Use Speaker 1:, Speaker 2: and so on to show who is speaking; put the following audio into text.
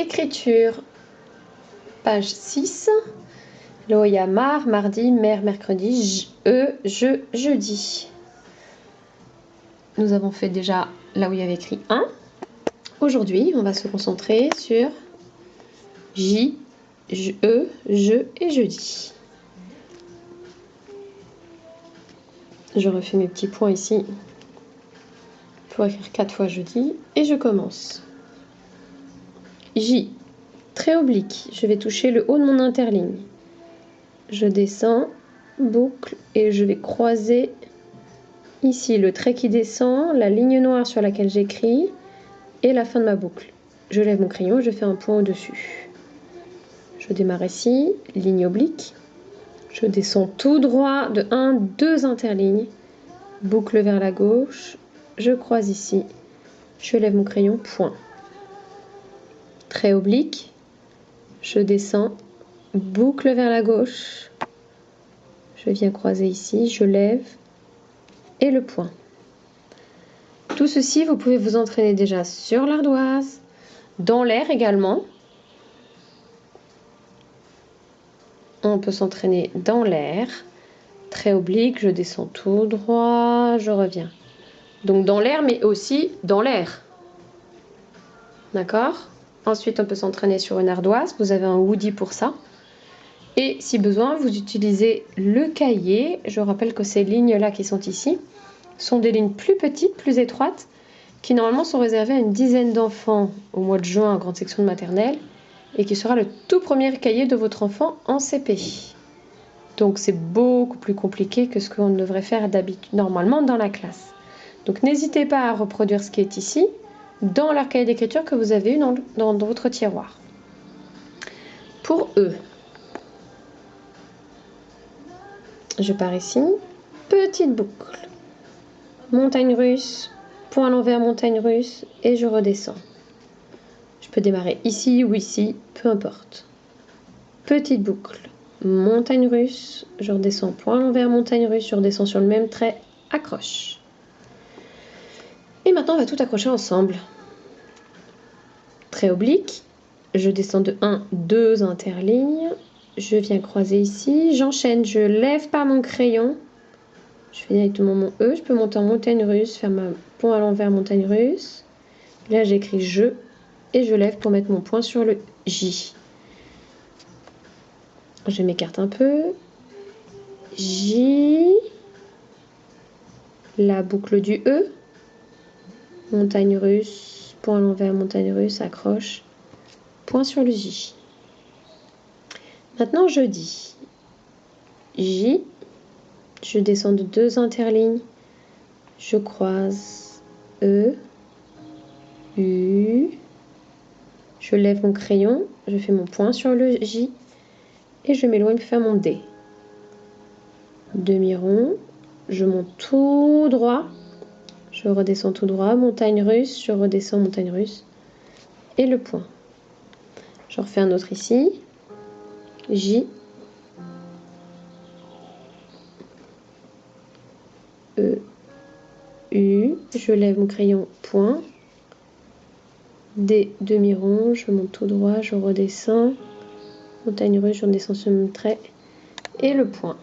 Speaker 1: Écriture, page 6. Là, il y a mardi, mercredi, je, jeudi. Nous avons fait déjà là où il y avait écrit 1. Aujourd'hui, on va se concentrer sur je et jeudi. Je refais mes petits points ici pour écrire 4 fois jeudi et je commence. J, trait oblique, je vais toucher le haut de mon interligne. Je descends, boucle et je vais croiser ici le trait qui descend, la ligne noire sur laquelle j'écris et la fin de ma boucle. Je lève mon crayon, je fais un point au-dessus. Je démarre ici, ligne oblique. Je descends tout droit de 1, 2 interlignes, boucle vers la gauche, je croise ici, je lève mon crayon, point. Trait oblique, je descends, boucle vers la gauche, je viens croiser ici, je lève et le point. Tout ceci, vous pouvez vous entraîner déjà sur l'ardoise, dans l'air également. On peut s'entraîner dans l'air, trait oblique, je descends tout droit, je reviens. Donc dans l'air, mais aussi dans l'air. D'accord? Ensuite, on peut s'entraîner sur une ardoise. Vous avez un woody pour ça. Et si besoin, vous utilisez le cahier. Je rappelle que ces lignes-là qui sont ici sont des lignes plus petites, plus étroites, qui normalement sont réservées à une dizaine d'enfants au mois de juin en grande section de maternelle et qui sera le tout premier cahier de votre enfant en CP. Donc c'est beaucoup plus compliqué que ce qu'on devrait faire d'habitude normalement dans la classe. Donc n'hésitez pas à reproduire ce qui est ici dans leur cahier d'écriture que vous avez eu dans votre tiroir. Pour eux, je pars ici, petite boucle, montagne russe, point à l'envers, montagne russe, et je redescends. Je peux démarrer ici ou ici, peu importe. Petite boucle, montagne russe, je redescends, point à l'envers, montagne russe, je redescends sur le même trait, accroche. Et maintenant, on va tout accrocher ensemble. Trait oblique, je descends de 1, 2 interlignes, je viens croiser ici, j'enchaîne, je lève pas mon crayon, je fais directement mon E, je peux monter en montagne russe, faire ma point à l'envers, montagne russe. Là, j'écris je et je lève pour mettre mon point sur le J. Je m'écarte un peu. J, la boucle du E, montagne russe, point à l'envers, montagne russe, accroche, point sur le J. Maintenant, je dis J, je descends de 2 interlignes, je croise E, U, je lève mon crayon, je fais mon point sur le J et je m'éloigne pour faire mon D. Demi-rond, je monte tout droit, je redescends tout droit, montagne russe, je redescends montagne russe et le point. Je refais un autre ici, J, E, U, je lève mon crayon, point, D, demi-rond, je monte tout droit, je redescends, montagne russe, je redescends sur mon trait et le point.